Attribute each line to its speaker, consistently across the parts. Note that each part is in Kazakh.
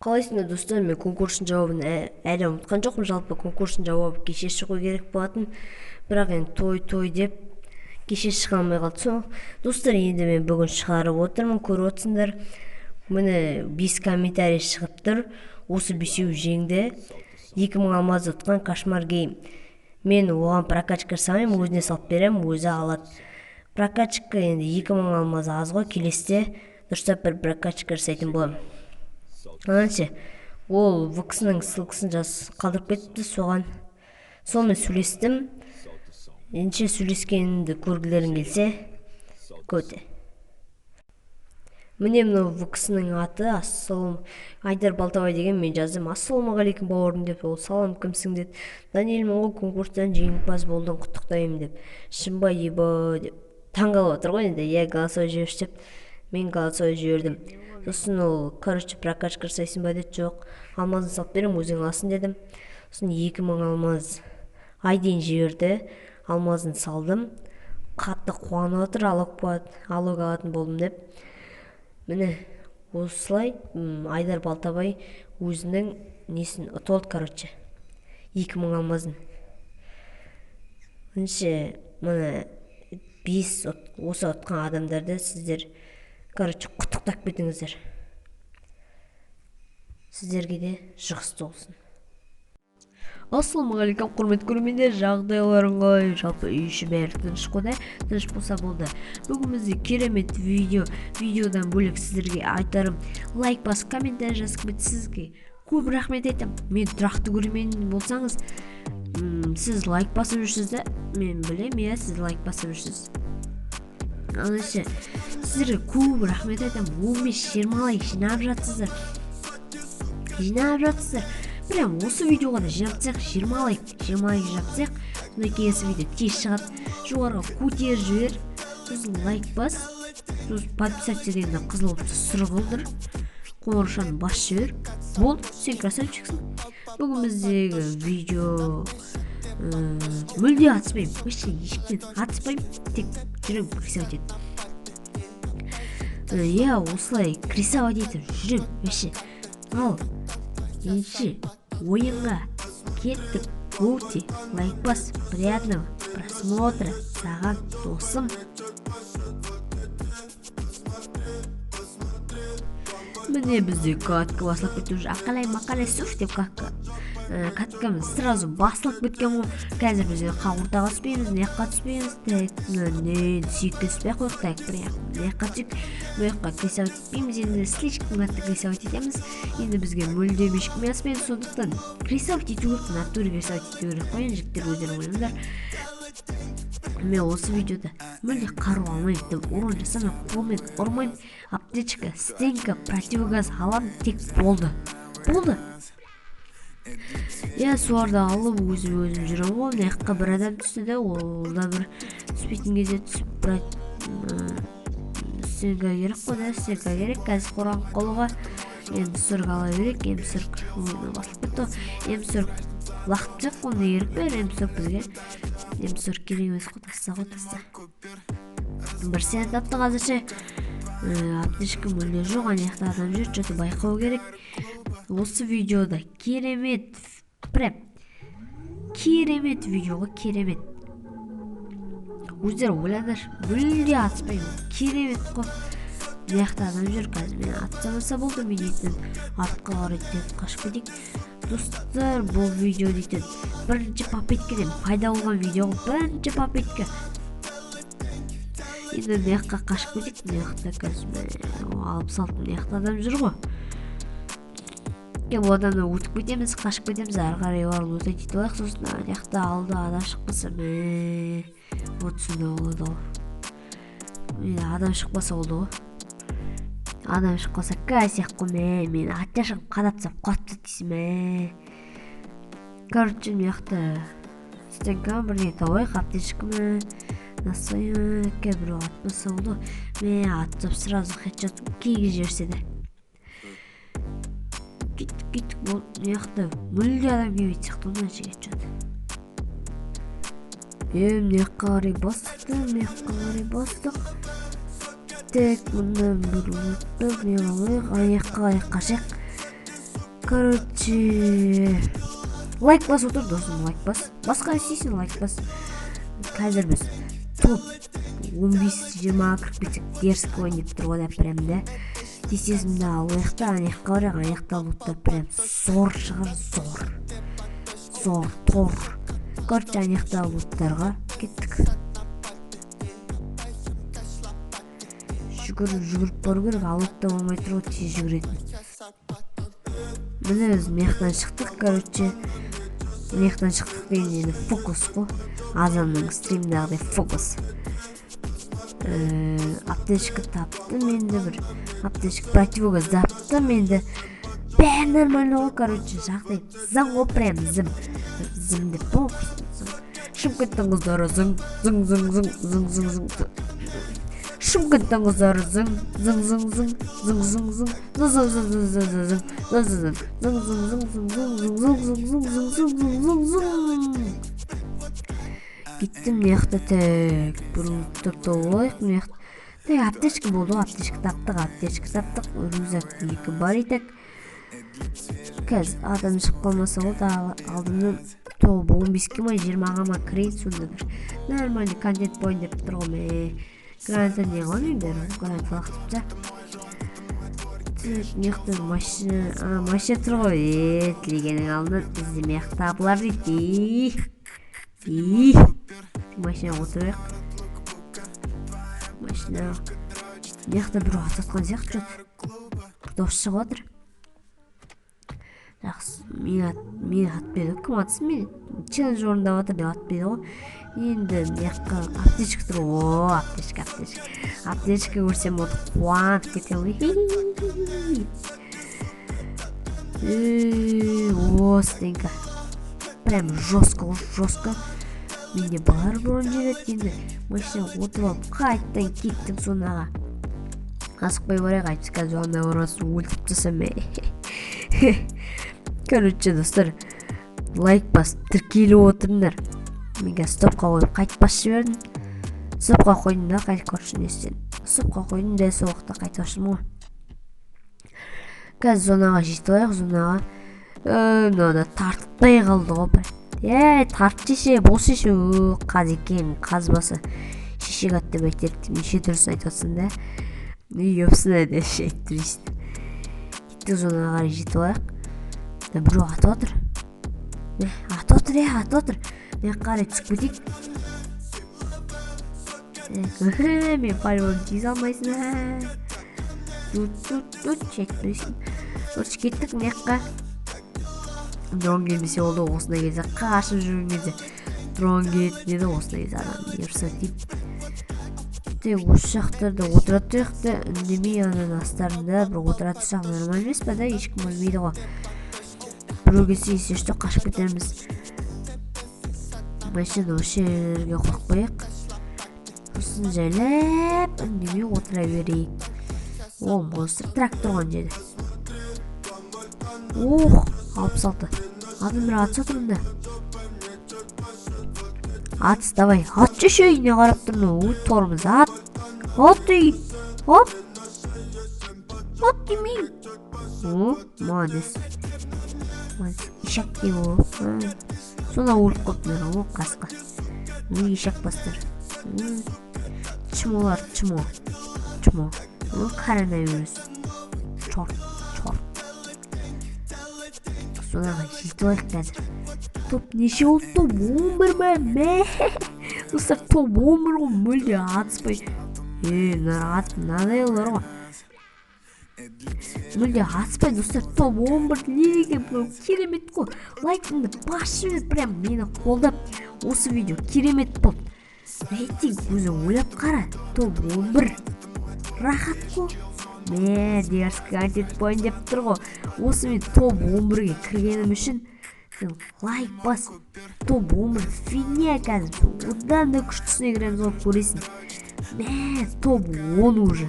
Speaker 1: Қалайсыңдар достар, мен конкурстың жауабын әлі ұмытқан жоқпын. Жалпы конкурстың жауабы кеше шығу керек болатын, бірақ енді той деп кеше шыға алмай қалды. Сол достар, енді мен бүгін шығарып отырмын, көріп отырсыңдар. Міне 5 комментарий шығып тұр. Осы бесеу жеңді. 2000 алмаз ұтқан Кошмар Гейм. Мен оған прокачка жасамаймын, өзіне салып беремін, өзі алады. Прокачка енді 2000 алмаз аз ғой, келесте дұрыстап бір прокачка жасайтын боламын. Ананше, ол вксның ссылкасын қалдырып кетіпті, сонымен сөйлестім. Енше сөйлескенімді көргілерің келсе, көте. Міне мынау вксның аты Айдар Балтабай деген, мен жаздым. Ассалаумағалейкум бауырым деп, ол салам кімсің деді. Даниэльмін ғой, конкурстан жеңімпаз болдың, құттықтаймын деп. Шынбай ебо деп. Таңғалып отыр ғой енді, я голосовой жіберші деп. Мен голосовой жібердім. Сосын ол, короче, прокачка жасайсың ба деді. Жоқ, алмазын салып берем, өзің аласың дедім. Сосын 2000 алмаз айден жіберді, алмазын салдым. Қатты қуанып отыр, алог алатын болдым деп. Міне осылай Айдар Балтабай өзінің несін ұтылды, короче, 2000 алмазын. Міне 5 осы ұтқан адамдарды сіздер, короче, құттықтап кетіңіздер. Сіздерге де жұғысты болсын. Ассалаумағалейкум, құрметті көрермендер, жағдайларың қалай? Жалпы үй іші бәрі тыныш қой, тыныш болса болды. Бүгін бізде керемет видеодан бөлек сіздерге айтарым, лайк басып, комментарий жазып сізге көп рахмет айтамын. Мен тұрақты көрермен болсаңыз, сіз лайк басып жүрсіз да, мен білем, сіз лайк басып жүрсіз. Ананше, сіздерге көп рахмет айтамын. 15-20 лайк жинап жатсыздар. Прям осы видеоға да жинапсақ, 20 лайк жинапсақ, сонда келесі видео тез шығады. Жоғарға көтер жібер, сосын лайк бас, сосын подписаться дегенде қызыл сұрғылдыр, қоңыршаны бас жібер. Бол, сен красавчиксің. Бүгін біздегі видео мүлде атыспаймын, вообще ешкімнен атыспаймын, тек жүрем крисовать етіп. Осылай крисовать етіп жүрем, вообще. Ал енші ойынға кеттік. Өте лайк бас, приятного просмотра саған досым. Міне бізде катка басылып кетті уже. Ақалай сөш деп каткамыз сразу басылып кеткен ғой. Қазір біз қауыртаға түспейміз, неққа түспейміз. Сүйікке түспей қойық, неққа түсік. Мөйіққа крисовать етпейміз, енді слишком қатты крисовать етеміз. Енді бізге мүлдем ешкім яспайды, сондықтан крисовать ету керек, натуре крисовать ету керек қойын, жіктер өздерің ойлыңдар. Мен осы видеода мүлде қару алмаймын, урон жасамай, қолмен ұрмаймын. Аптечка, стенка, противогаз аламын, тек болды. Суарда алып өзім жүрем ғой. Неққа бір адам түсті де, ол да бір түспейтін кезде түсіп стенка керек қой да, стенка керек. Қазір қорған қолыға М40 ала берек, М40 ойына басылып кетті. М40 лақыт жоқ, оны ерік бер, М40 бізге. М40 керек емес қой, тасса. Бір сен тапты қазірше. Аптешкі мүлде жоқ, анаяқта адам жүр, жөті байқау керек. Осы видеода керемет видеоға керемет. Өздер ойландар, мүлде атыспаймын, керемет қой. Анаяқта адам жүр, қазір мен атсамаса болды, мен етін артқа қарай деп қашып кетейік. Достар, бұл видео дейтін бірінші попыткадан пайда болған видеоға бірінші попытка. Енді неққа қашып кетейік, неқта қазір алып салтым, неқта адам жүр ғой. Бұл адамды өтіп кетеміз, қашып кетеміз, арғарай барын өтіп етіп олайық, сосын неқта алды адам шықпаса, өтсінде болады ол. Адам шықпаса болды ғой. Адам шықпаса кәсек қой, мен атя шығып қадапсап қуатты дейсім. Короче, неқта стенка бірден тауайық, аптешкі насойым, кәбір атмаса болды. Мен атсап сразу хедшот кейгі жерсе де. Кеттік бол, неқта мүлде адам кемейт сияқты, ондан шегет жады. Неққа қарай бастық. Тек мұндан бір ұлттық, мен алайық, аяққа қашақ. Короче, лайк бас отыр досым, лайк бас. Басқа істейсің, лайк бас. Қазір біз топ 15-20 кіріп кетсек дерзкі ойнап тұр ғой, прям да. Десесім да, аяқта, аяққа барайық, аяқта луттар прям зор шығар, зор, тор. Короче, аяқта луттарға кеттік. Жүгіріп бару керек, алып та болмай тұр ғой, тез жүгіретін. Міне біз мияқтан шықтық, короче. Мияқтан шықтық деген фокус қой. Азанның стримдағыдай фокус. Аптечка таптым енді бір. Аптечка противогаз таптым енді. Бәрі нормально ғой, короче, жағдай. Зың ғой, прям зым. Зым деп бұл. Шымкенттің қыздары зың. Шымкенттің қыздары зың. Кеттім мияқта тәк бір тұрты олайық мияқта. Тәк аптечка болды, аптечка таптық, рюкзак 2 бар етек. Кәз адам шығып қалмаса ол да алдымнан тобы 15-ке ма 20-ға ма кірейін, сонда бір нормальный контент бойын деп тұр ғой. Гранта не ғалым бәрі, грант лақтыпта. Мияқта машина тұр ғой, тілегенің алдынан бізде мияқ табылар дейді. Машина отырайық. Машина мияқта бір ататқан сияқты жат. Бір дос шығып отыр. Жақсы, мен атпеді, кім атсын мен? Челлендж орындап отыр деп атпеді ғой. Енді мияққа аптечка тұр ғой, аптечка көрсем оты қуанып кеткен ғой. О, стенка. Прям жестко. Менде бар бұрын жүреді енді. Машина отырып алып, қайттан кеттім сонаға. Асықпай барайық, айтшы қазір оңда орасын өлтіп тасам. Короче, достар, лайк бас, тіркелі отырыңдар. Мен қазір стопқа қойып қайтпас жібердім. Стопқа қойдым да, қайтып көршін естен. Стопқа қойдым да, соғықта қайтып ашым ғой. Қазір зонаға жетіп алайық, зонаға. Мынада тартпай қалды ғой бір. Тарт шеше, бұл шеше, қаз екен, қаз басы. Шеше қат деп айтерді, неше дұрысын айтып отсын да. Өпсін әді айттырысын. Кеттік зонаға қарай жетіп алайық. Біреу аты отыр. Аты отыр. Мен қарай түсіп кетейік. Мен пальбом тез алмайсың. Шеттіресің. Көрші кеттік мияққа. Дрон келмесе олды осына кезі қашып жүрген кезде дрон келетін еді, осына кезі адам ерсі тип. Тек осы жақтарда отыра тұрықты, үндемей анан астарында бір отыра тұрсақ нормал емес па да, ешкім білмейді ғой. Біреу келсе есешті қашып кетерміз. Машина осы жерге қойып қойық. Сосын жайлап үндемей отыра берейік. О, монстр трактор тұрған жеді. 66. Адым атыс отырмда. Атыс, давай. Ат жеше үйіне қарап тұрмын. Торымыз ат. Ат дей. Ат. Ат демейм. Молодец. Ишак дей ол. Сонда өліп қоптың ол қасқа. Ишак бастыр. Чмолар, чмо. Коронавирус. Чорт. Сонаға жетіп алайық қазір. Топ неше болды? Топ 11 ма? Достар, топ 11 ғой, мүлде атыспай. Надай олар ғой. Мүлде атыспай, достар, топ 11 не деген бұл керемет қой. Лайкыңды басшы бер, прям мені қолдап. Осы видео керемет болды. Рейтинг өзің ойлап қара. Топ 11 рахат қой. Дерзкі контент бойын деп тұр ғой. Осы мен топ 11-ге кіргенім үшін лайк бас. Топ 11 фигня қазір. Одан да күштісіне кіреміз ғой, көресің. Топ 10 уже.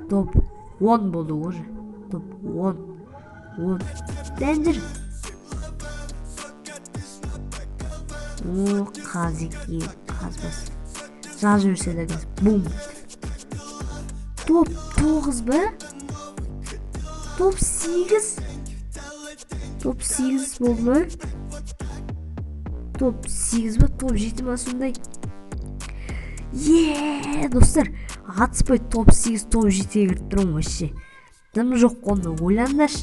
Speaker 1: Топ 10 болды уже. Топ 10. Дәндір. Қаз екен, қаз бас. Жазып жүрсе де кәз, бум. Топ 9 ба? Топ 8? Топ 8 болды ма? Топ 8 ба? Топ 7 ма сондай? Достар, атыспай топ 8, топ 7-ге кіріп тұрмын вообще. Дым жоқ қонды, ойландаш.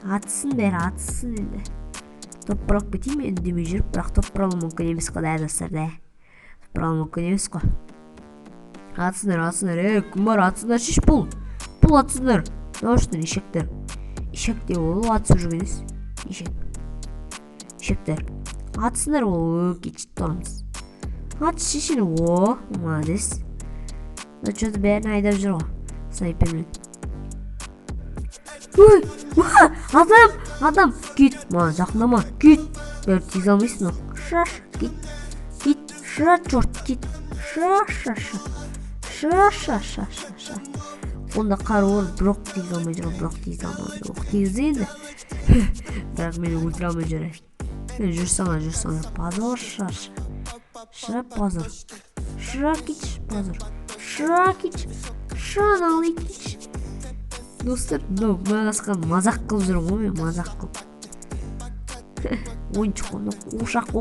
Speaker 1: Атысын бәрі, атысын енді. Топ бұрап кетейін мен үндемей жүріп, бірақ топ бұралу мүмкін емес қой, достар, да. Топ бұралу мүмкін емес қой. Атсындар, кім бар, атсындар, шеш бұл. Бұл атсындар. Наушындар, ешектер. Ешектер ол, атсы жүргеніз. Ешектер. Атсындар ол, кетшіп тұрамыз. Ат шешін, молодец. Да что-то бәрін айдап жүр ғой, снайпермен. Ой, адам, кет, маған жақындама, кет. Бәрі тез алмайсың, шаш, кет, ша, чорт, кет, ша. Онда қар ор, бірақ тез алмай жүр, тез енді. Бірақ мені өлтіре алмай жүр. Жүрсаңа, позор, ша, позор. Ша, кич, нағылай кич. Достар, мағасқан мазақ қылып жүрім ғой, мен мазақ қылып. Ойыншық қонды, қуышақ.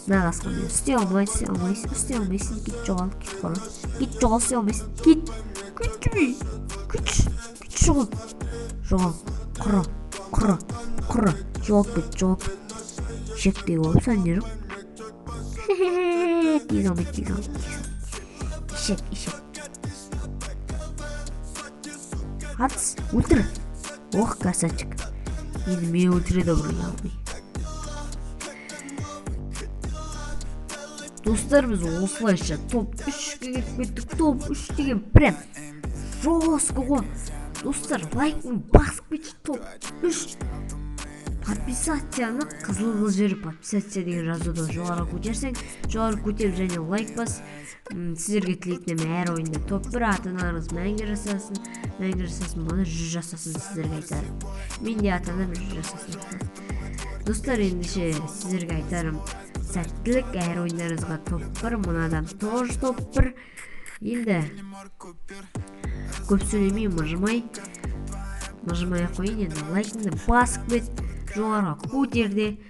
Speaker 1: Мағасқан мен, үсте алмайсың, кет жоғал, үсте алмайсың, кет жоғал, құры, жоғал, шектей болып сан жүріп. Тез алмайды. Ишек. Атыс, өлтір. Ох, красавчик. Енді мен өлтіреді бұрын алмай. Достар, біз осылайша топ 3-ге кеттік. Топ 3 деген прям жестко ғой. Достар, лайкын басып кетші топ 3. Подписацияны қызыл жері подписация деген жазуды жоғары көтерсең, жоғары көтеріп және лайк бас. Сіздерге тілейтінім әр ойында топ 1 атанарыңыз мәңгі жасасын, мұны 100 жасасын сіздерге айтарым. Мен де атанам 100 жасасын. Достар, ендеше сіздерге айтарым сәттілік әр ойындарыңызға топ 1, мұнадан тоже топ 1. Енді көп сөйлемей мыжымай қойын, енді лайкыңды басып кет, жоғарға көтерде,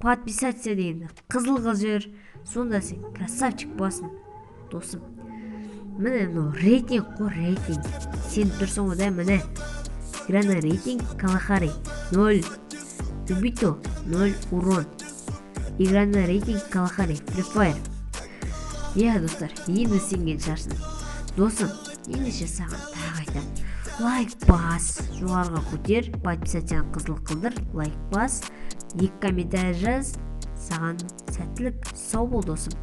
Speaker 1: подписация дегенді қызыл жер, сонда сен красавчик басын. Досым, міне рейтинг қой, рейтинг. Сен тұрсың ода, міне играна рейтинг Калахари 0 убито, 0 урон. Играна рейтинг Калахари Free Fire. Достар, енді сенген шарсын. Досым, ендеше саған тағы айтам, лайк бас, жоғарға көтер, подписацияны қызыл қылдыр, лайк бас, 2 комментарий жаз. Саған сәттілік, сау бол досым.